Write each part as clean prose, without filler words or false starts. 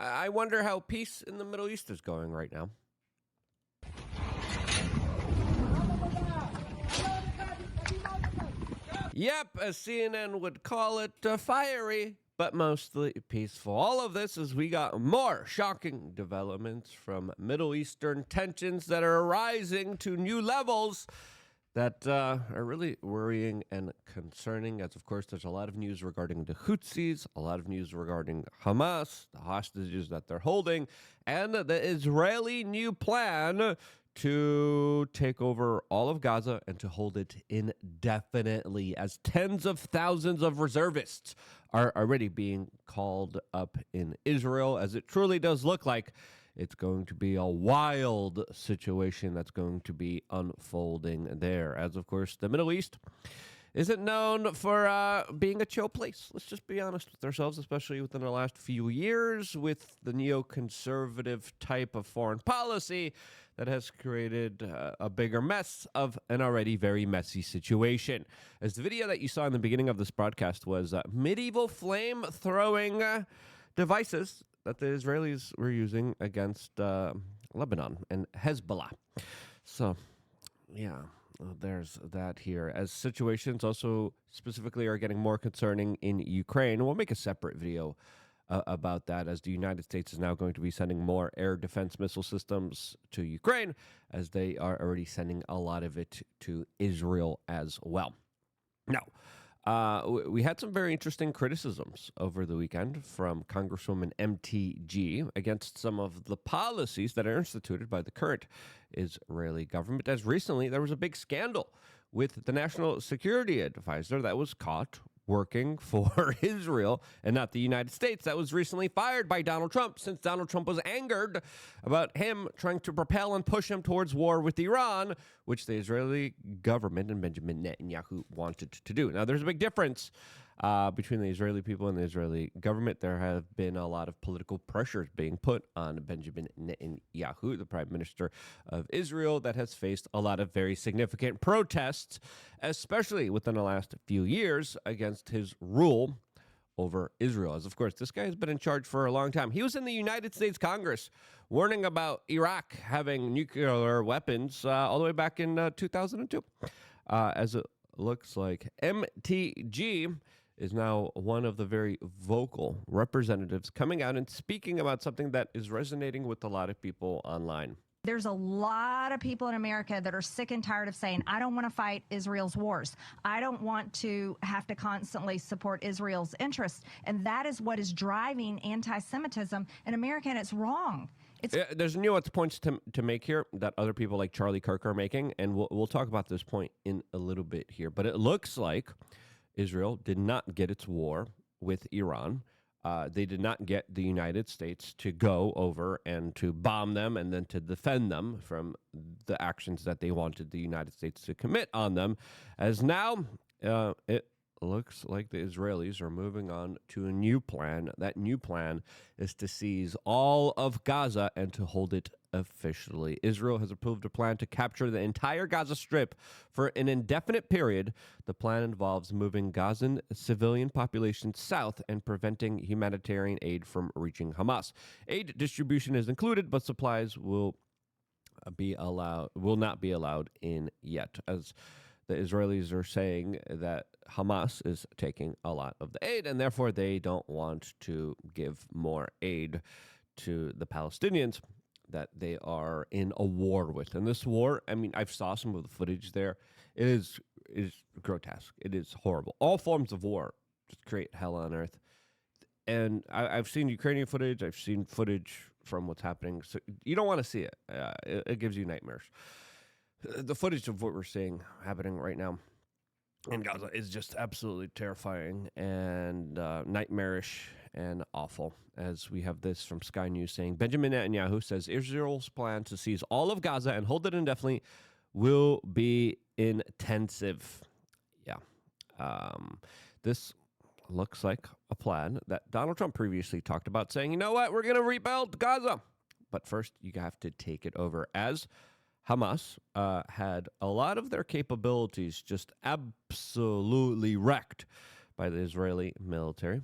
I wonder how peace in the Middle East is going right now. Yep, as CNN would call it, fiery, but mostly peaceful. All of this as we got more shocking developments from Middle Eastern tensions that are rising to new levels that are really worrying and concerning, as of course there's a lot of news regarding the Houthis, a lot of news regarding Hamas, the hostages that they're holding, and the Israeli new plan to take over all of Gaza and to hold it indefinitely, as tens of thousands of reservists are already being called up in Israel, as it truly does look like it's going to be a wild situation that's going to be unfolding there. As, of course, the Middle East isn't known for being a chill place. Let's just be honest with ourselves, especially within the last few years with the neoconservative type of foreign policy that has created a bigger mess of an already very messy situation. As the video that you saw in the beginning of this broadcast was medieval flame-throwing devices that the Israelis were using against Lebanon and Hezbollah. So, yeah, there's that here. As situations also specifically are getting more concerning in Ukraine, we'll make a separate video about that, as the United States is now going to be sending more air defense missile systems to Ukraine, as they are already sending a lot of it to Israel as well. Now, we had some very interesting criticisms over the weekend from Congresswoman MTG against some of the policies that are instituted by the current Israeli government, as recently there was a big scandal with the national security advisor that was caught working for Israel and not the United States, that was recently fired by Donald Trump, since Donald Trump was angered about him trying to propel and push him towards war with Iran, which the Israeli government and Benjamin Netanyahu wanted to do. Now, there's a big difference between the Israeli people and the Israeli government. There have been a lot of political pressures being put on Benjamin Netanyahu, the Prime Minister of Israel, that has faced a lot of very significant protests, especially within the last few years, against his rule over Israel. As of course, this guy has been in charge for a long time. He was in the United States Congress warning about Iraq having nuclear weapons all the way back in 2002. As it looks like, MTG is now one of the very vocal representatives coming out and speaking about something that is resonating with a lot of people online. There's a lot of people in America that are sick and tired of saying, I don't want to fight Israel's wars. I don't want to have to constantly support Israel's interests. And that is what is driving anti-Semitism in America, and it's wrong. There's nuanced points to make here that other people like Charlie Kirk are making, and we'll talk about this point in a little bit here. But it looks like Israel did not get its war with Iran. They did not get the United States to go over and to bomb them and then to defend them from the actions that they wanted the United States to commit on them. As now, it looks like the Israelis are moving on to a new plan. That new plan is to seize all of Gaza and to hold it officially. Israel has approved a plan to capture the entire Gaza Strip for an indefinite period. The plan involves moving Gazan civilian population south and preventing humanitarian aid from reaching Hamas. Aid distribution is included, but supplies will not be allowed in yet, as the Israelis are saying that Hamas is taking a lot of the aid, and therefore they don't want to give more aid to the Palestinians that they are in a war with. And this war, I mean, I've saw some of the footage there. It is grotesque. It is horrible. All forms of war just create hell on earth. And I've seen Ukrainian footage. I've seen footage from what's happening. So you don't want to see it. It gives you nightmares. The footage of what we're seeing happening right now in Gaza is just absolutely terrifying and nightmarish and awful. As we have this from Sky News saying, Benjamin Netanyahu says Israel's plan to seize all of Gaza and hold it indefinitely will be intensive. Yeah. This looks like a plan that Donald Trump previously talked about, saying, you know what, we're going to rebuild Gaza. But first, you have to take it over, as Hamas had a lot of their capabilities just absolutely wrecked by the Israeli military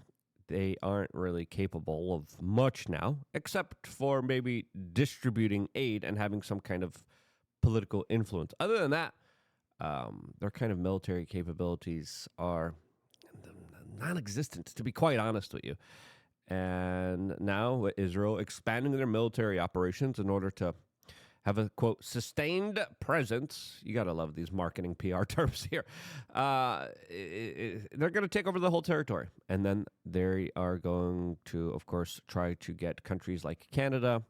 they aren't really capable of much now, except for maybe distributing aid and having some kind of political influence. Other than that, their kind of military capabilities are non-existent, to be quite honest with you. And now Israel expanding their military operations in order to have a, quote, sustained presence. You got to love these marketing PR terms here. They're going to take over the whole territory. And then they are going to, of course, try to get countries like Canada,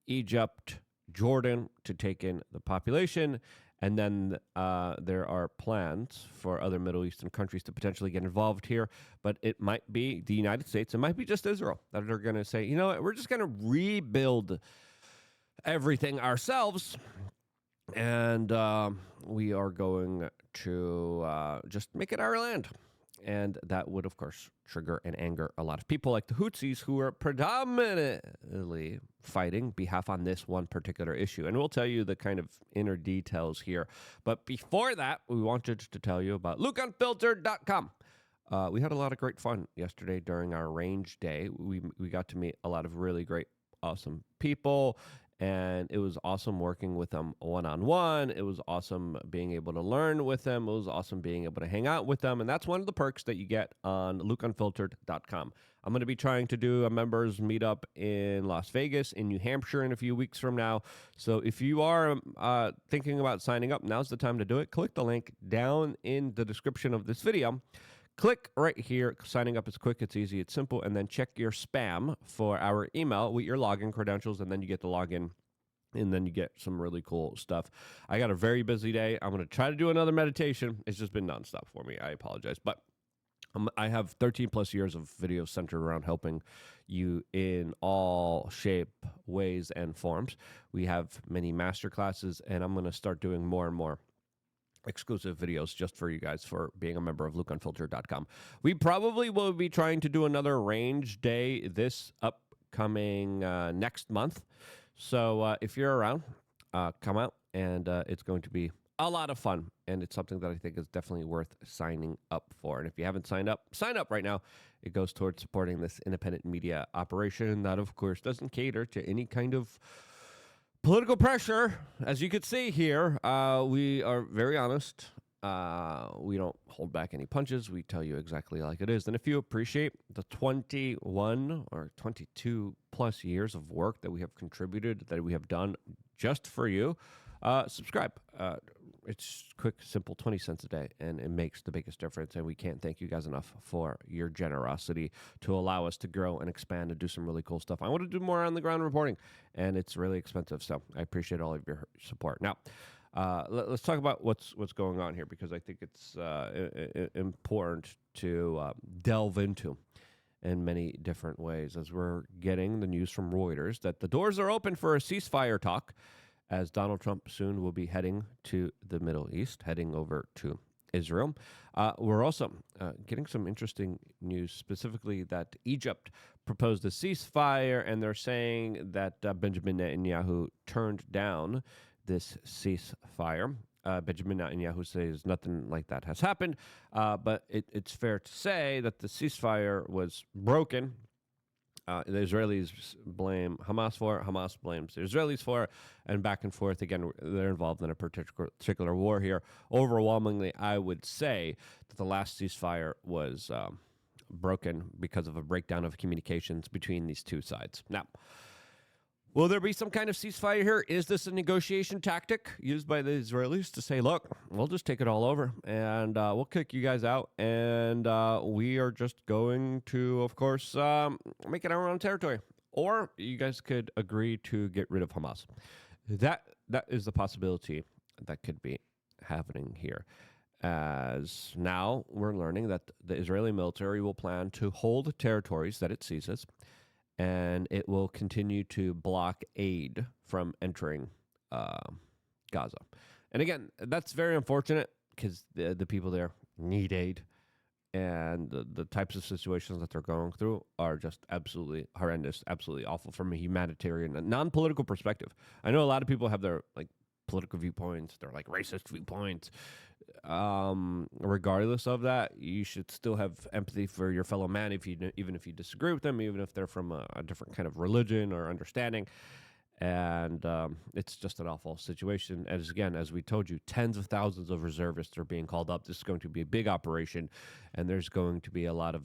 Egypt, Jordan to take in the population. And then there are plans for other Middle Eastern countries to potentially get involved here. But it might be the United States. It might be just Israel that are going to say, you know what, we're just going to rebuild everything ourselves. And we are going to just make it our land. And that would, of course, trigger and anger a lot of people like the Houthis, who are predominantly fighting behalf on this one particular issue. And we'll tell you the kind of inner details here. But before that, we wanted to tell you about LukeUnfiltered.com. We had a lot of great fun yesterday during our range day. We got to meet a lot of really great, awesome people. And it was awesome working with them one-on-one. It was awesome being able to learn with them. It was awesome being able to hang out with them. And that's one of the perks that you get on LukeUnfiltered.com. I'm going to be trying to do a members meetup in Las Vegas, in New Hampshire in a few weeks from now. So if you are thinking about signing up, now's the time to do it. Click the link down in the description of this video. Click right here. Signing up is quick, it's easy, it's simple, and then check your spam for our email with your login credentials, and then you get the login, and then you get some really cool stuff. I got a very busy day. I'm going to try to do another meditation. It's just been nonstop for me. I apologize, but I have 13 plus years of videos centered around helping you in all shape, ways, and forms. We have many master classes, and I'm going to start doing more and more exclusive videos just for you guys for being a member of LukeUnfiltered.com. We probably will be trying to do another range day this upcoming next month. So if you're around, come out, and it's going to be a lot of fun, and it's something that I think is definitely worth signing up for. And if you haven't signed up, sign up right now. It goes towards supporting this independent media operation that, of course, doesn't cater to any kind of political pressure. As you can see here, we are very honest. We don't hold back any punches. We tell you exactly like it is. And if you appreciate the 21 or 22 plus years of work that we have contributed, that we have done just for you, subscribe. It's quick, simple, 20 cents a day, and it makes the biggest difference. And we can't thank you guys enough for your generosity to allow us to grow and expand and do some really cool stuff. I want to do more on the ground reporting, and it's really expensive, so I appreciate all of your support. Now, let's talk about what's going on here, because I think it's important to delve into in many different ways, as we're getting the news from Reuters that the doors are open for a ceasefire talk, as Donald Trump soon will be heading to the Middle East, heading over to Israel. We're also getting some interesting news, specifically that Egypt proposed a ceasefire, and they're saying that Benjamin Netanyahu turned down this ceasefire. Benjamin Netanyahu says nothing like that has happened, but it's fair to say that the ceasefire was broken. The Israelis blame Hamas for it. Hamas blames the Israelis for it. And back and forth. Again, they're involved in a particular war here. Overwhelmingly, I would say that the last ceasefire was broken because of a breakdown of communications between these two sides. Now, will there be some kind of ceasefire here? Is this a negotiation tactic used by the Israelis to say, look, we'll just take it all over, and we'll kick you guys out, and we are just going to, of course, make it our own territory? Or you guys could agree to get rid of Hamas. That is the possibility that could be happening here. As now we're learning that the Israeli military will plan to hold territories that it seizes, and it will continue to block aid from entering Gaza. And again, that's very unfortunate, because the people there need aid, and the types of situations that they're going through are just absolutely horrendous, absolutely awful from a humanitarian and non-political perspective. I know a lot of people have their political viewpoints, their like racist viewpoints. Regardless of that, you should still have empathy for your fellow man, even if you disagree with them, even if they're from a different kind of religion or understanding. And it's just an awful situation. As we told you, tens of thousands of reservists are being called up. This is going to be a big operation, and there's going to be a lot of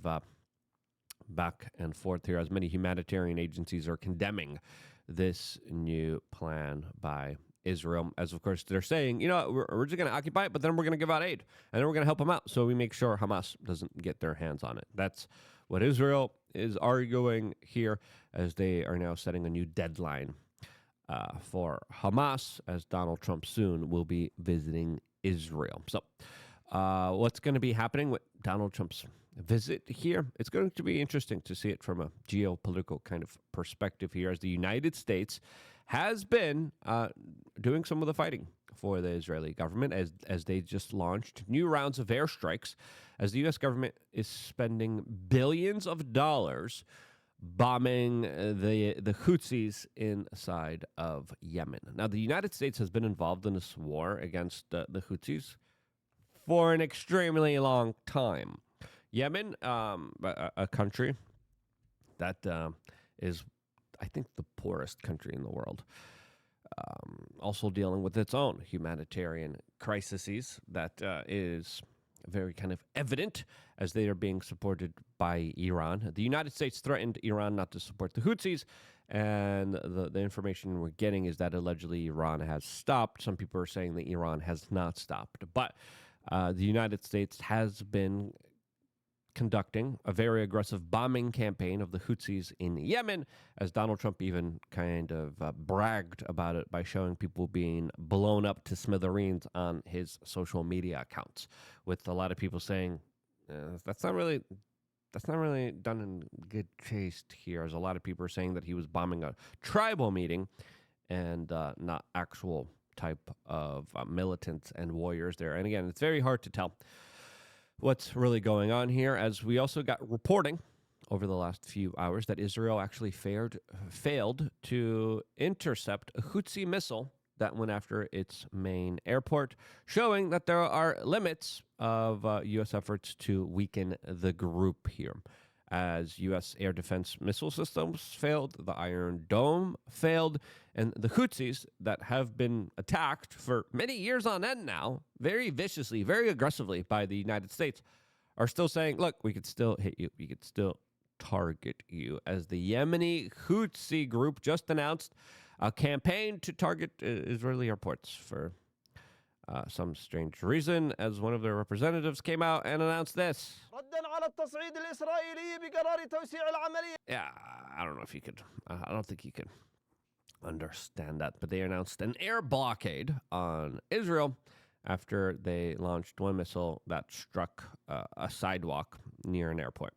back and forth here, as many humanitarian agencies are condemning this new plan by Israel, as of course they're saying, we're just going to occupy it, but then we're going to give out aid, and then we're going to help them out, so we make sure Hamas doesn't get their hands on it. That's what Israel is arguing here, as they are now setting a new deadline for Hamas, as Donald Trump soon will be visiting Israel. So what's going to be happening with Donald Trump's visit here? It's going to be interesting to see it from a geopolitical kind of perspective here, as the United States has been doing some of the fighting for the Israeli government, as they just launched new rounds of airstrikes, as the U.S. government is spending billions of dollars bombing the Houthis inside of Yemen. Now, the United States has been involved in this war against the Houthis for an extremely long time. Yemen, a country that is, I think, the poorest country in the world, also dealing with its own humanitarian crises that is very kind of evident, as they are being supported by Iran. The United States threatened Iran not to support the Houthis, and the information we're getting is that allegedly Iran has stopped. Some people are saying that Iran has not stopped. But the United States has been conducting a very aggressive bombing campaign of the Houthis in Yemen, as Donald Trump even kind of bragged about it by showing people being blown up to smithereens on his social media accounts, with a lot of people saying that's not really done in good taste here, as a lot of people are saying that he was bombing a tribal meeting and not actual type of militants and warriors there. And again, it's very hard to tell what's really going on here, as we also got reporting over the last few hours that Israel actually failed to intercept a Houthi missile that went after its main airport, showing that there are limits of U.S. efforts to weaken the group here. As U.S. air defense missile systems failed, the Iron Dome failed, and the Houthis that have been attacked for many years on end now, very viciously, very aggressively by the United States, are still saying, look, we could still hit you, we could still target you, as the Yemeni Houthi group just announced a campaign to target Israeli airports for some strange reason, as one of their representatives came out and announced this. Yeah, I don't know if you could, I don't think you could understand that, but they announced an air blockade on Israel after they launched one missile that struck a sidewalk near an airport.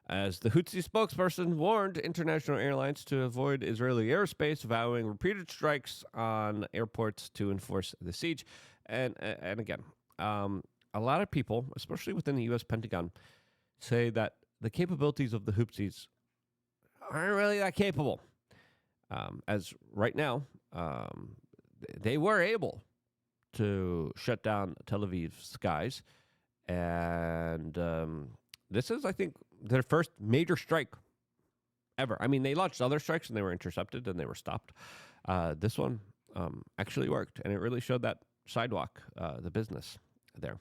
As the Houthi spokesperson warned international airlines to avoid Israeli airspace, vowing repeated strikes on airports to enforce the siege. And again, a lot of people, especially within the U.S. Pentagon, say that the capabilities of the Houthis aren't really that capable. As right now, they were able to shut down Tel Aviv's skies, and this is, I think, their first major strike ever. I mean, they launched other strikes and they were intercepted and they were stopped. This one actually worked, and it really showed that sidewalk, the business there.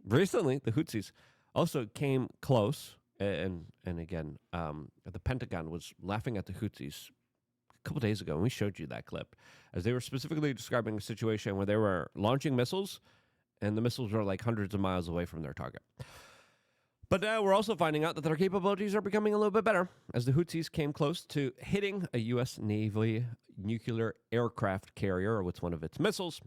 Recently, the Houthis also came close, and again, the Pentagon was laughing at the Houthis a couple days ago, and we showed you that clip, as they were specifically describing a situation where they were launching missiles, and the missiles were like hundreds of miles away from their target. But now we're also finding out that their capabilities are becoming a little bit better, as the Houthis came close to hitting a U.S. Navy nuclear aircraft carrier with one of its missiles.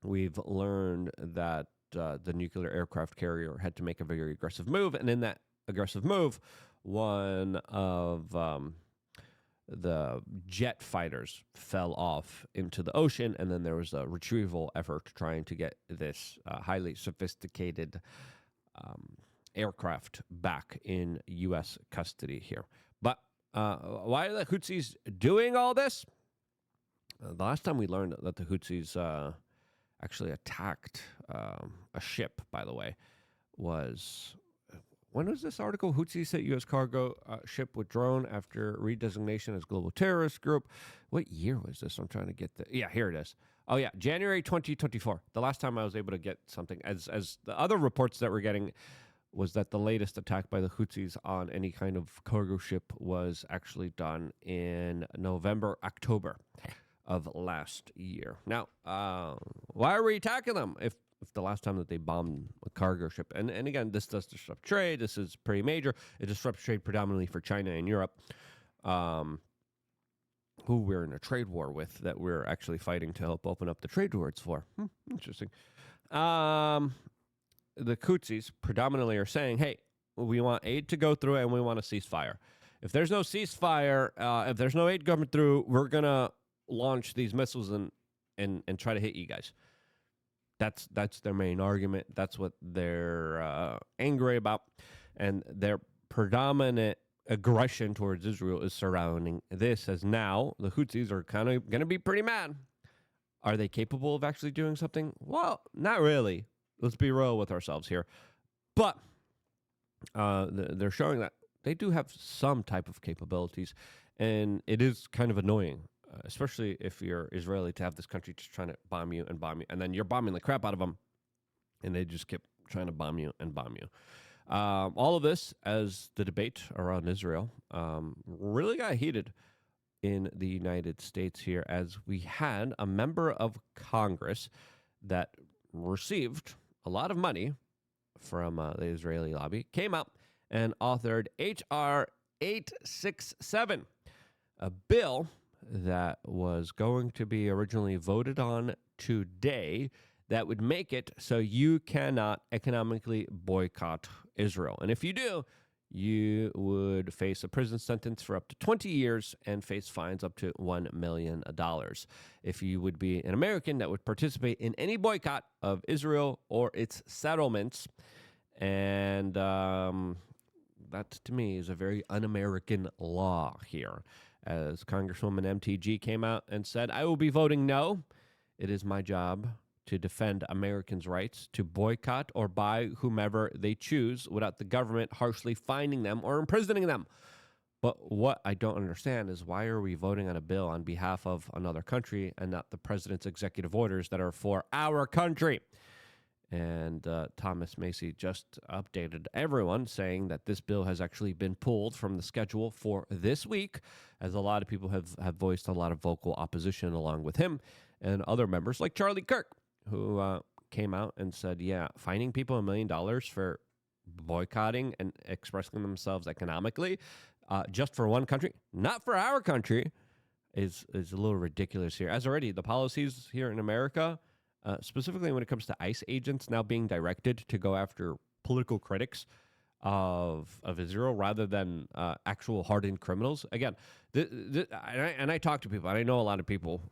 We've learned that the nuclear aircraft carrier had to make a very aggressive move, and in that aggressive move, one of the jet fighters fell off into the ocean, and then there was a retrieval effort trying to get this highly sophisticated aircraft back in U.S. custody here. But why are the Houthis doing all this? The last time we learned that the Houthis actually attacked a ship, by the way, was when was this article? Houthis hit U.S. cargo ship with drone after redesignation as global terrorist group. What year was this? I'm trying to get the. Yeah, here it is. Oh yeah, January 2024. The last time I was able to get something, as the other reports that we're getting, was that the latest attack by the Houthis on any kind of cargo ship was actually done in November, October of last year. Now, why are we attacking them if the last time that they bombed a cargo ship? And again, this does disrupt trade. This is pretty major. It disrupts trade predominantly for China and Europe, who we're in a trade war with, that we're actually fighting to help open up the trade routes for. Interesting. The Houthis predominantly are saying, hey, we want aid to go through and we want a ceasefire. If there's no ceasefire, if there's no aid coming through, we're going to launch these missiles and try to hit you guys. That's their main argument. That's what they're angry about. And their predominant aggression towards Israel is surrounding this, as now the Houthis are kind of going to be pretty mad. Are they capable of actually doing something? Well, not really. Let's be real with ourselves here. But they're showing that they do have some type of capabilities, and it is kind of annoying, especially if you're Israeli, to have this country just trying to bomb you, and then you're bombing the crap out of them, and they just keep trying to bomb you and bomb you. All of this as the debate around Israel really got heated in the United States here, as we had a member of Congress that received a lot of money from the Israeli lobby, came out and authored H.R. 867, a bill that was going to be originally voted on today that would make it so you cannot economically boycott Israel. And if you do, you would face a prison sentence for up to 20 years and face fines up to $1 million. If you would be an American that would participate in any boycott of Israel or its settlements. And that, to me, is a very un-American law here. As Congresswoman MTG came out and said, I will be voting no. It is my job to defend Americans' rights to boycott or buy whomever they choose without the government harshly fining them or imprisoning them. But what I don't understand is, why are we voting on a bill on behalf of another country and not the president's executive orders that are for our country? And Thomas Macy just updated everyone, saying that this bill has actually been pulled from the schedule for this week, as a lot of people have voiced a lot of vocal opposition along with him and other members like Charlie Kirk, who came out and said, yeah, fining people $1 million for boycotting and expressing themselves economically just for one country, not for our country, is a little ridiculous here. As already, the policies here in America, specifically when it comes to ICE agents now being directed to go after political critics of Israel rather than actual hardened criminals. Again, and I talk to people, and I know a lot of people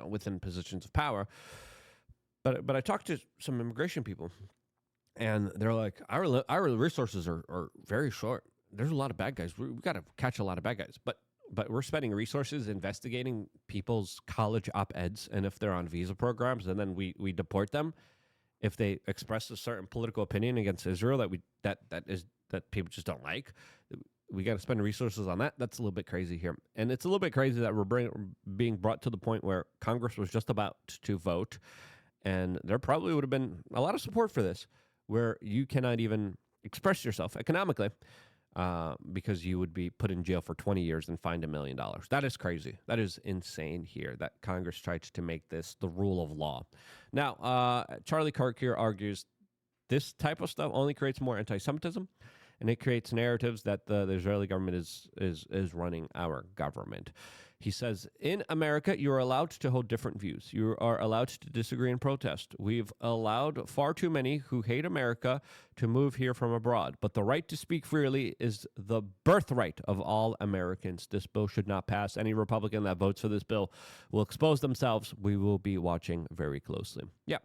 within positions of power. But I talked to some immigration people, and they're like, our resources are very short. There's a lot of bad guys. We've got to catch a lot of bad guys. But we're spending resources investigating people's college op-eds, and if they're on visa programs, and then we deport them if they express a certain political opinion against Israel that people just don't like. We got to spend resources on that. That's a little bit crazy here. And it's a little bit crazy that we're being brought to the point where Congress was just about to vote, and there probably would have been a lot of support for this, where you cannot even express yourself economically because you would be put in jail for 20 years and fined $1 million. That is crazy. That is insane here, that Congress tried to make this the rule of law. Now, Charlie Kirk here argues this type of stuff only creates more anti-Semitism, and it creates narratives that the Israeli government is running our government. He says, in America, you are allowed to hold different views. You are allowed to disagree and protest. We've allowed far too many who hate America to move here from abroad. But the right to speak freely is the birthright of all Americans. This bill should not pass. Any Republican that votes for this bill will expose themselves. We will be watching very closely. Yeah,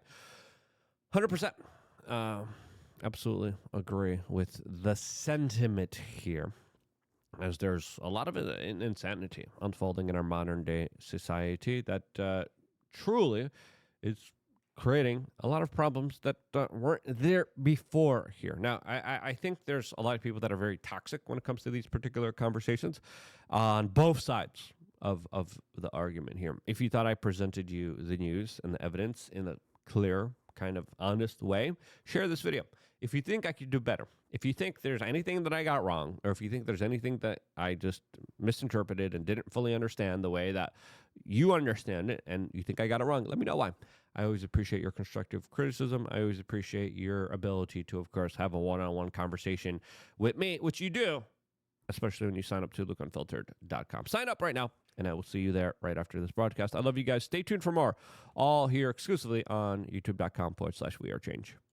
100%. Absolutely agree with the sentiment here. as there's a lot of insanity unfolding in our modern day society that truly is creating a lot of problems that weren't there before here. Now, I think there's a lot of people that are very toxic when it comes to these particular conversations on both sides of the argument here. If you thought I presented you the news and the evidence in a clear, kind of honest way, share this video. If you think I could do better, if you think there's anything that I got wrong, or if you think there's anything that I just misinterpreted and didn't fully understand the way that you understand it, and you think I got it wrong, let me know why. I always appreciate your constructive criticism. I always appreciate your ability to, of course, have a one-on-one conversation with me, which you do, especially when you sign up to lookunfiltered.com. Sign up right now, and I will see you there right after this broadcast. I love you guys. Stay tuned for more, all here exclusively on youtube.com/wearechange.